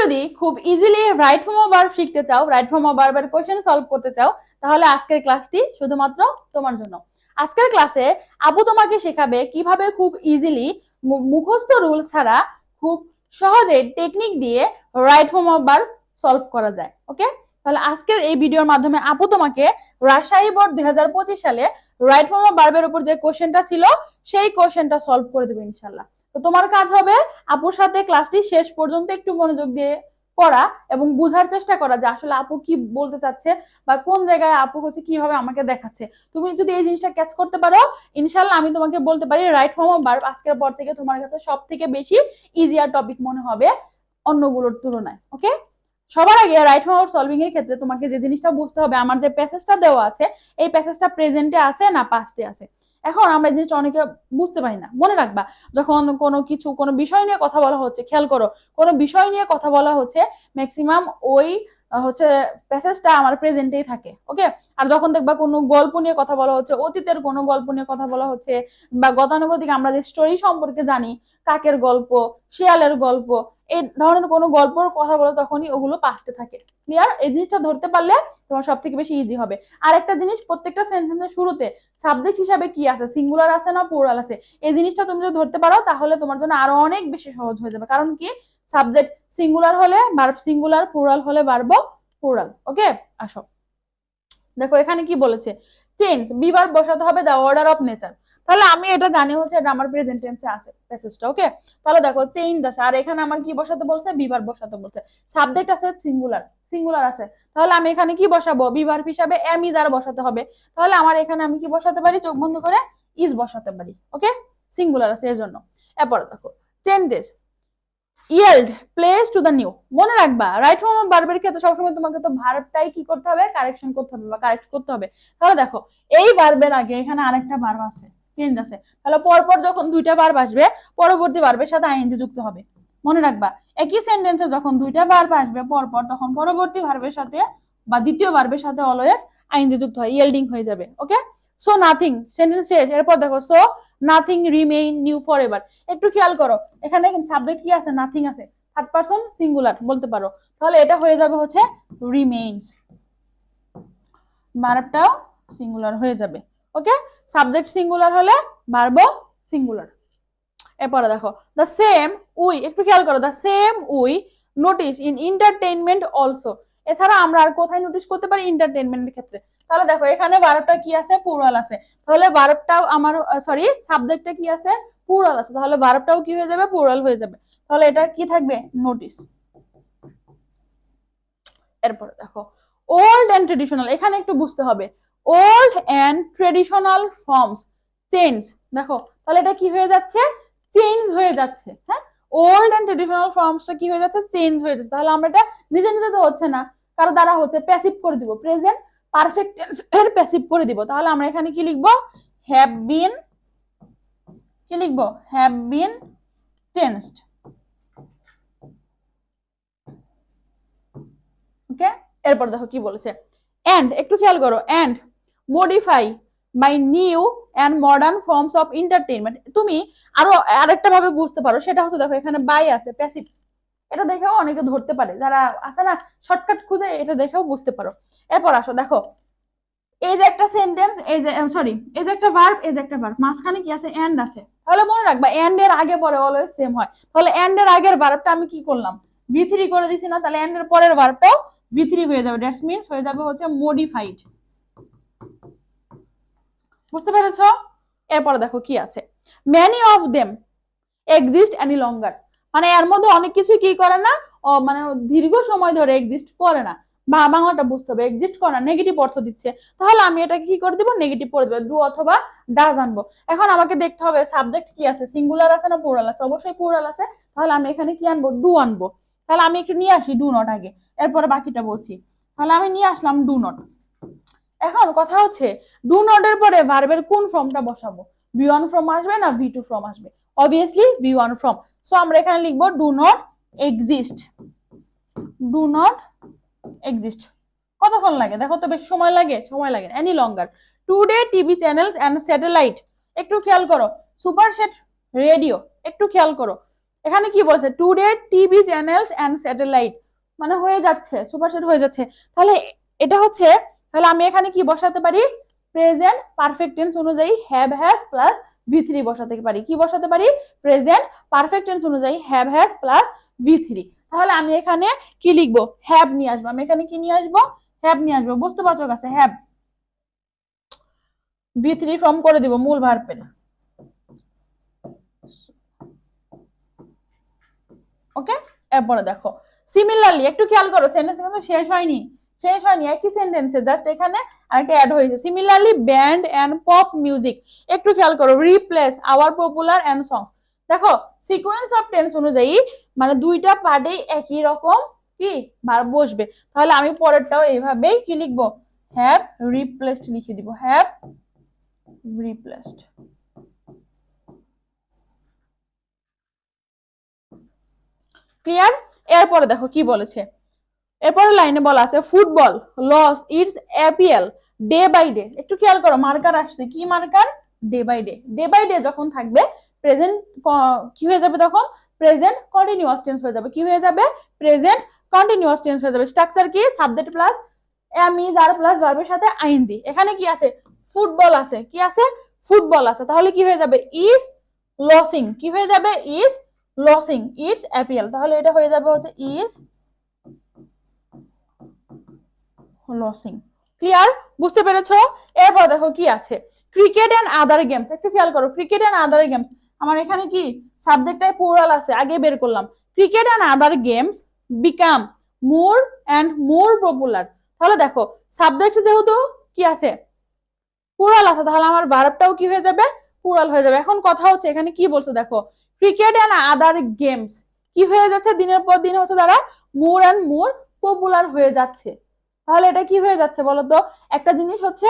যদি খুব easily right form of verb শিখতে চাও, রাইট ফর্ম অফ ভার্বের কোশ্চেন সলভ করতে চাও, তাহলে আজকের ক্লাসটি শুধুমাত্র তোমার জন্য। আজকের ক্লাসে আপু তোমাকে শেখাবে কিভাবে খুব ইজিলি মুখস্থ রুল ছাড়া খুব সহজে টেকনিক দিয়ে right form of verb solve করা যায়। ওকে, তাহলে আজকের এই ভিডিওর মাধ্যমে আপু তোমাকে রাজশাহী বোর্ড 2025 সালে রাইট ফর্ম অফ ভার্বের উপর যে কোশ্চেনটা ছিল সেই কোশ্চেনটা সলভ করে দেবে ইনশাআল্লাহ। তো তোমার কাজ হবে আপুর সাথে ক্লাসটি শেষ পর্যন্ত একটু মনোযোগ দিয়ে পড়া এবং বুঝার চেষ্টা করা যে আসলে আপু কি বলতে চাচ্ছে বা কোন জায়গায় আপু হচ্ছে কিভাবে আমাকে দেখাচ্ছে। তুমি যদি এই জিনিসটা ক্যাচ করতে পারো, ইনশাআল্লাহ আমি তোমাকে বলতে পারি রাইট ফর্ম অফ ভার্ব আজকের পর থেকে তোমার কাছে সব থেকে বেশি ইজিয়ার টপিক মনে হবে অন্যগুলোর তুলনায়। ওকে, সবার আগে রাইট ফর্ম অফ সলভিং এর ক্ষেত্রে তোমাকে যে জিনিসটা বুঝতে হবে, আমার যে প্যাসেজটা দেওয়া আছে এই প্যাসেজটা প্রেজেন্টে আছে না পাস্টে আছে। এখন আমরা এই জিনিসটা অনেকে বুঝতে পারি না। মনে রাখবা, যখন কোনো বিষয় নিয়ে কথা বলা হচ্ছে, খেয়াল করো, কোনো বিষয় নিয়ে কথা বলা হচ্ছে ম্যাক্সিমাম ওই হচ্ছে প্যাসেজটা আমার প্রেজেন্টেই থাকে। ওকে, আর যখন দেখবা কোনো গল্প নিয়ে কথা বলা হচ্ছে, অতীতের কোনো গল্প নিয়ে কথা বলা হচ্ছে বা গতানুগতিক আমরা যে স্টোরি সম্পর্কে জানি, কাকের গল্প, শিয়ালের গল্প, এই ধরনের কোনো গল্পের কথা বলে তখনই ওগুলো পাস্টে থাকে। ক্লিয়ার? এই জিনিসটা ধরতে পারলে তোমার সব থেকে বেশি ইজি হবে। আর একটা জিনিস, প্রত্যেকটা সেন্টেন্সের শুরুতে সাবজেক্ট হিসাবে কি আছে, সিঙ্গুলার আছে না প্লুরাল আছে, এই জিনিসটা তুমি যদি ধরতে পারো তাহলে তোমার জন্য আরো অনেক বেশি সহজ হয়ে যাবে। কারণ কি, সাবজেক্ট সিঙ্গুলার হলে ভার্ব সিঙ্গুলার, প্লুরাল হলে ভার্ব প্লুরাল। ওকে, আসো দেখো এখানে কি বলেছে, চেঞ্জ বি ভার্ব বসাতে হবে দ্য অর্ডার অফ নেচার। তাহলে আমি এটা জানি হচ্ছে এটা আমার প্রেজেন্ট টেন্সে আছে প্যাসেজটা। ওকে, তাহলে দেখো চেঞ্জ আছে, আর এখানে আমার কি বসাতে বলছে, বি ভার্ব বসাতে বলছে। সাবজেক্ট আছে সিঙ্গুলার, সিঙ্গুলার আছে, তাহলে আমি এখানে কি বসাবো, বি ভার্ব হিসাবে এম ইজ আর বসাতে হবে। তাহলে আমার এখানে আমি কি বসাতে পারি, চোখ বন্ধ করে ইজ বসাতে পারি। ওকে, সিঙ্গুলার আছে এজন্য। এরপরে দেখো changes yield place to the new. মনে রাখবা রাইট ফর্ম অফ ভার্বের ক্ষেত্রে সবসময় তোমাকে তো ভার্বটাই কি করতে হবে, কারেকশন করতে হবে বা কারেক্ট করতে হবে। তাহলে দেখো এই ভার্বের আগে এখানে আরেকটা ভার্ব আছে, চেঞ্জ আছে, তাহলে পরপর যখন দুইটা ভার্ব আসবে পরবর্তী ভার্বের সাথে আইএনজি যুক্ত হবে। মনে রাখবা একই সেন্টেন্সে যখন দুইটা ভার্ব আসবে পরপর তখন পরবর্তী ভার্বের সাথে বা দ্বিতীয় ভার্বের সাথে অলওয়েজ আইএনজি যুক্ত হয়, ইয়েল্ডিং হয়ে যাবে। ওকে, সো নাথিং সেন্টেন্স শেষ। এরপর দেখো so nothing remain new for ever. একটু খেয়াল করো এখানে সাবজেক্ট কি আছে, নাথিং আছে, থার্ড পারসন সিঙ্গুলার বলতে পারো, তাহলে এটা হয়ে যাবে হচ্ছে রিমেইনস, ভার্বটাও সিঙ্গুলার হয়ে যাবে। ওকে, সাবজেক্ট সিঙ্গুলার হলে ভার্বও সিঙ্গুলার। এরপরে দেখো দ্য সেম উই, একটু খেয়াল করো, the same we notice in entertainment also. এছাড়া আমরা আর কোথায় নোটিস করতে পারি, এন্টারটেইনমেন্টের ক্ষেত্রে। তাহলে দেখো এখানে ভার্বটা কি আছে, প্লুরাল আছে, তাহলে ভার্বটাও আমার সরি সাবজেক্টটা কি আছে, প্লুরাল আছে, তাহলে ভার্বটাও কি হয়ে যাবে, প্লুরাল হয়ে যাবে। তাহলে এটা কি থাকবে, নোটিস। এরপরে দেখো ওল্ড এন্ড ট্রেডিশনাল, এখানে একটু বুঝতে হবে, old and traditional forms change. দেখো তাহলে এটা কি হয়ে যাচ্ছে, চেঞ্জ হয়ে যাচ্ছে। হ্যাঁ, ওল্ড এন্ড ট্রেডিশনাল ফর্মসটা কি হয়ে যাচ্ছে, চেঞ্জ হয়ে যাচ্ছে। তাহলে আমরা এটা নিজে নিজে তো হচ্ছে না, কারো দ্বারা হচ্ছে, প্যাসিভ করে দিব, প্রেজেন্ট পারফেক্ট টেন্স এর প্যাসিভ করে দিব। তাহলে আমরা এখানে কি লিখবো, হ্যাভ বিন, কি লিখবো, হ্যাভ বিন চেঞ্জড। ওকে, এরপর দেখো কি বলেছে, এন্ড একটু খেয়াল করো, and modify by new and modern forms of entertainment. তুমি আরো আরেকটা ভাবে বুঝতে পারো, সেটা হচ্ছে দেখো এখানে বাই আছে প্যাসিভ, এটা দেখেও অনেকে ধরতে পারে, যারা আছে না শর্টকাট খুঁজে, এটা দেখেও বুঝতে পারো। এরপর আসো দেখো এই যে একটা সেন্টেন্স, এই যে সরি এই যে একটা ভার্ব, এই যে একটা ভার্ব, মাঝখানে কি আছে, এন্ড আছে। তাহলে মনে রাখবা এন্ড এর আগে পরে অলওয়েজ সেম হয়। তাহলে এন্ড এর আগের ভার্বটা আমি কি করলাম, V3 করে দিছি না, তাহলে এন্ড এর পরের ভার্বটাও V3 হয়ে যাবে, দ্যাটস মিন্স হয়ে যাবে হচ্ছে মডিফাইড। বুঝতে পেরেছো? এরপরে দেখো কি আছে, many of them exist any longer, মানে এর মধ্যে অনেক কিছু কি করে না, মানে দীর্ঘ সময় ধরে এক্সিস্ট করে না। বাংলাটা বুঝতে হবে, এক্সিস্ট করে না, নেগেটিভ অর্থ দিচ্ছে। তাহলে আমি এটা কি করে দিব, নেগেটিভ করে দেবো, ডু অথবা ডাজ আনবো। এখন আমাকে দেখতে হবে সাবজেক্ট কি আছে, সিঙ্গুলার আছে না প্লুরাল আছে, অবশ্যই প্লুরাল আছে, তাহলে আমি এখানে কি আনবো, ডু আনবো। তাহলে আমি একটু নিয়ে আসি ডু নট আগে, এরপরে বাকিটা বলছি। তাহলে আমি নিয়ে আসলাম ডু নট। এখন কথা হচ্ছে ডু নট এর পরে ভার্বের কোন ফর্মটা বসাবো, V1 ফর্ম আসবে না V2 ফর্ম আসবে, অবভিয়াসলি V1 ফর্ম। সো আমরা এখানে লিখবো do not exist, do not exist. কতক্ষণ লাগে দেখো তো, বেশি সময় লাগে, সময় লাগে any longer. Today TV channels and satellite, একটু খেয়াল করো, সুপারসেট রেডিও, একটু খেয়াল করো, এখানে কি বলছে, today TV channels and satellite, মানে হয়ে যাচ্ছে, সুপারসেট হয়ে যাচ্ছে। তাহলে এটা হচ্ছে, তাহলে আমি এখানে কি বসাতে পারি, প্রেজেন্ট পারফেক্ট টেন্স অনুযায়ী হ্যাভ হ্যাজ প্লাস V3 বসাতে পারি। কি বসাতে পারি, প্রেজেন্ট পারফেক্ট টেন্স অনুযায়ী হ্যাভ হ্যাজ প্লাস V3। তাহলে আমি এখানে কি লিখবো, হ্যাভ নিয়ে আসবো। আমি এখানে কি নিয়ে আসবো, হ্যাভ নিয়ে আসবো। বস্তুবাচক আছে হ্যাভ, V3 ফর্ম করে দিব মূল ভার্বের। ওকে, এরপরে দেখো সিমিলারলি, একটু খেয়াল করো, সেন্টেন্স কিন্তু শেষ হয়নি, একই সেন্টেন্সে জাস্ট এখানে আরেকটা অ্যাড হয়েছে। Similarly band and pop music, একটু খেয়াল করো, replace our popular and songs. দেখো সিকোয়েন্স অফ টেন্স অনুযায়ী মানে দুইটা পার্টেই একই রকম কি ভার্ব বসবে। তাহলে আমি পরেরটাও এইভাবেই কি লিখবো, হ্যাভ রিপ্লেসড লিখে দিব, হ্যাভ রিপ্লেসড। ক্লিয়ার? এরপরে দেখো কি বলেছে, এরপরে লাইনে বলা আছে football loses its appeal day by day. একটু খেয়াল করো, মার্কার আসছে, কি marker, day by day. Day by day যখন থাকবে প্রেজেন্ট কি হয়ে যাবে, তখন প্রেজেন্ট কন্টিনিউয়াস টেন্স হয়ে যাবে। কি হয়ে যাবে, প্রেজেন্ট কন্টিনিউয়াস টেন্স হয়ে যাবে। স্ট্রাকচার কি, subject plus am is are plus ভার্বের সাথে আইএনজি। এখানে কি আছে, ফুটবল আছে, কি আছে, ফুটবল আছে। তাহলে কি হয়ে যাবে, ইজ লসিং, কি হয়ে যাবে, ইজ লসিং ইটস অ্যাপিয়াল। তাহলে এটা হয়ে যাবে হচ্ছে ইজ লসিং। ক্লিয়ার? বুঝতে পেরেছো? এরপর দেখো কি আছে, ক্রিকেট এন্ড আদার গেমস। একটু খেয়াল করো, ক্রিকেট এন্ড আদার গেমস, আমার এখানে কি সাবজেক্টটাই প্লুরাল আছে, আগে বের করলাম। Cricket and other games become more and more popular. তাহলে দেখো সাবজেক্ট যেহেতু কি আছে, প্লুরাল আছে, তাহলে আমার ভার্বটাও কি হয়ে যাবে, প্লুরাল হয়ে যাবে। এখন কথা হচ্ছে এখানে কি বলছে, দেখো ক্রিকেট এন্ড আদার গেমস কি হয়ে যাচ্ছে, দিনের পর দিন হচ্ছে তারা মোর এন্ড মোর পপুলার হয়ে যাচ্ছে। তাহলে এটা কি হয়ে যাচ্ছে বলতো, একটা জিনিস হচ্ছে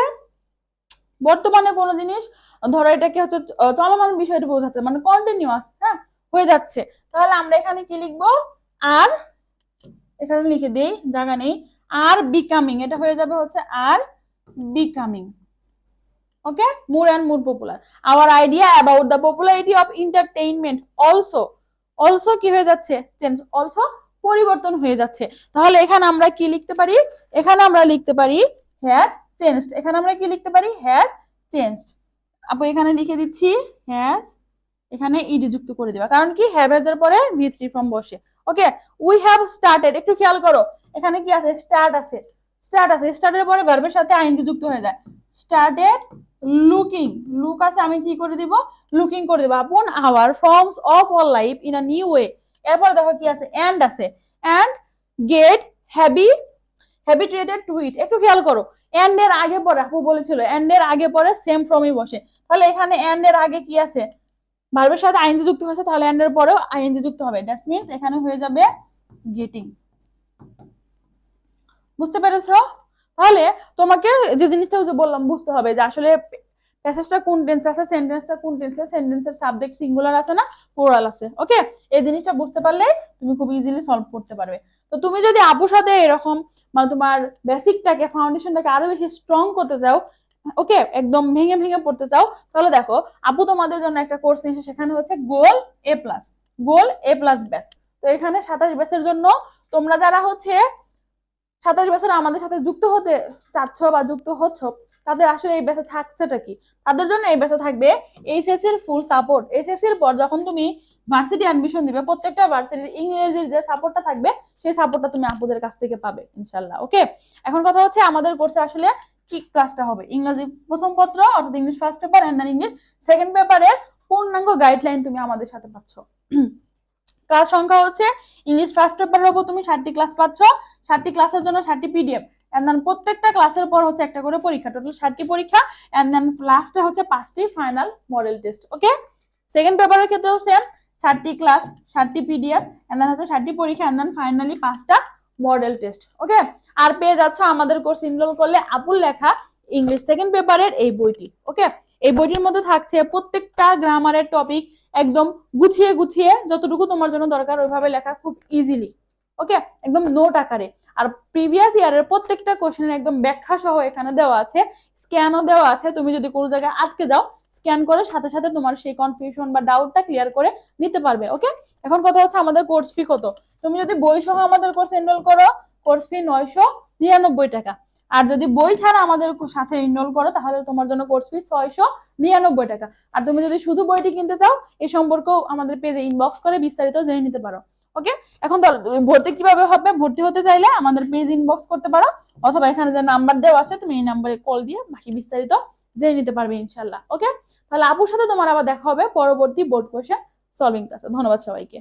বর্তমানে কোন জিনিস, ধরো এটাকে হচ্ছে চলমান বিষয়টা বোঝাচ্ছে, মানে কন্টিনিউয়াস হ্যাঁ হয়ে যাচ্ছে। তাহলে আমরা এখানে কি লিখবো, আর এখানে লিখে দেই, জায়গা নেই, আর বিকামিং, এটা হয়ে যাবে হচ্ছে are becoming. Okay, more and more popular. Our idea about the popularity of entertainment also, also কি হয়ে যাচ্ছে, চেঞ্জ, অলসো পরিবর্তন হয়ে যাচ্ছে। তাহলে এখানে আমরা কি লিখতে পারি, এখানে আমরা লিখতে পারি হ্যাজ চেঞ্জড। এখানে আমরা কি লিখতে পারি, হ্যাজ চেঞ্জড। আপু এখানে লিখে দিচ্ছি হ্যাজ, এখানে ইডি যুক্ত করে দিবা, কারণ কি হ্যাভ হ্যাজ এর পরে V3 ফর্ম বসে। ওকে, উই হ্যাভ স্টার্টেড, একটু খেয়াল করো, এখানে কি আছে, স্টার্ট আছে, স্টার্ট আছে, স্টার্টের পরে ভার্বের সাথে আইএনজি যুক্ত হয়ে যায়। স্টার্টেড লুকিং, লুক আছে, আমি কি করে দিব, লুকিং করে দেবো, upon our forms of all life in a new way. এরপর দেখো কি আছে, এন্ড আছে, and get habituated to it. একটু খেয়াল করো, এন্ড এর আগে পরে, আপু বলেছিল এন্ড এর আগে পরে সেম ফর্মই বসে। তাহলে এখানে এন্ড এর আগে কি আছে, ভার্বের সাথে আইএনজি যুক্ত হয়েছে, তাহলে এন্ড এর পরেও আইএনজি যুক্ত হবে। দ্যাটস মিন্স এখানে হয়ে যাবে গেটিং। বুঝতে পেরেছো? তাহলে তোমাকে যে জিনিসটা বললাম বুঝতে হবে যে আসলে প্যাসেজটা কোন টেন্স আছে, সেন্টেন্সটা কোন টেন্সে, সেন্টেন্সের সাবজেক্ট সিঙ্গুলার আছে না প্লুরাল আছে। ওকে, এই জিনিসটা বুঝতে পারলে তুমি খুব ইজিলি সলভ করতে পারবে। তো তুমি যদি আপুর সাথে এরকম মানে তোমার বেসিকটাকে, ফাউন্ডেশনটাকে আরো বেশি স্ট্রং করতে চাও, ওকে, একদম ভেঙে ভেঙে পড়তে চাও, তাহলে দেখো আপু তোমাদের জন্য একটা কোর্স নিয়েছে, সেখানে হচ্ছে গোল A+, গোল A+ ব্যাচ। তো এখানে 27 ব্যাচের জন্য তোমরা যারা হচ্ছে 27 বছর আমাদের সাথে যুক্ত হতে চাচ্ছ বা যুক্ত হচ্ছ, তাদের আসলে এই ব্যাচে থাকছেটা কি, তাদের জন্য এই ব্যাচে থাকবে এইচএসসি এর ফুল সাপোর্ট। এইচএসসি এর পর যখন তুমি ভার্সিটি অ্যাডমিশন দিবে, প্রত্যেকটা ভার্সিটির ইংরেজির যে সাপোর্টটা থাকবে, সেই সাপোর্টটা তুমি আপুদের কাছ থেকে পাবে ইনশাআল্লাহ। ওকে, এখন কথা হচ্ছে আমাদের কোর্সে আসলে কি ক্লাসটা হবে, ইংরেজি প্রথম পত্র অর্থাৎ English first paper and then English second পেপারের পূর্ণাঙ্গ গাইডলাইন তুমি আমাদের সাথে পাচ্ছ। ক্লাস সংখ্যা হচ্ছে ইংলিশ ফার্স্ট পেপারের উপর তুমি 60টি ক্লাস পাচ্ছ, 60টি ক্লাসের জন্য 60টি পিডিএফ, এন্ড দেন প্রত্যেকটা ক্লাসের পর হচ্ছে একটা করে পরীক্ষা, টোটাল 60টি পরীক্ষা, এন্ড দেন লাস্টে হচ্ছে 5টি final model test. Okay, second পেপারের ক্ষেত্রেও সেম, 60টি ক্লাস, 60টি পিডিএফ, এন্ড দেন হচ্ছে 60টি পরীক্ষা, এন্ড দেন ফাইনালি 5টা মডেল টেস্ট। ওকে, আর পেয়ে যাচ্ছ আমাদের কোর্স এনরোল করলে আপুর লেখা ইংলিশ সেকেন্ড পেপারের এই বইটি। ওকে, এই বইটির মধ্যে থাকছে প্রত্যেকটা গ্রামারের টপিক একদম গুছিয়ে গুছিয়ে, যতটুকু তোমার জন্য দরকার ওইভাবে লেখা, খুব ইজিলি। ওকে, একদম নোট আকারে। আর প্রিভিয়াস ইয়ারের প্রত্যেকটা কোশ্চেনের একদম ব্যাখ্যা সহ এখানে দেওয়া আছে, স্ক্যানও দেওয়া আছে। তুমি যদি কোনো জায়গায় আটকে যাও, স্ক্যান করে সাথে সাথে তোমার সেই কনফিউশন বা ডাউটটা ক্লিয়ার করে নিতে পারবে। ওকে, এখন কথা হচ্ছে আমাদের কোর্স ফি কত। তুমি যদি বই সহ আমাদের কোর্সে এনরোল করো, কোর্স ফি 999 টাকা। আর যদি বই ছাড়া আমাদের সাথে এনরোল করো তাহলে তোমার জন্য কোর্স ফি 699 টাকা। আর তুমি যদি শুধু বইটি কিনতে চাও, এই সম্পর্কেও আমাদের পেজে ইনবক্স করে বিস্তারিত জেনে নিতে পারো। ওকে, এখন ভর্তি কিভাবে হবে, ভর্তি হতে চাইলে আমাদের পেজ ইনবক্স করতে পারো, অথবা এখানে যে নাম্বার দেওয়া আছে তুমি এই নাম্বারে কল দিয়ে বাকি বিস্তারিত জেনে নিতে পারবে ইনশাল্লাহ। ওকে, তাহলে আপুর সাথে তোমার আবার দেখা হবে পরবর্তী বোর্ড কোশ্চেন সলভিং ক্লাসে। ধন্যবাদ সবাইকে।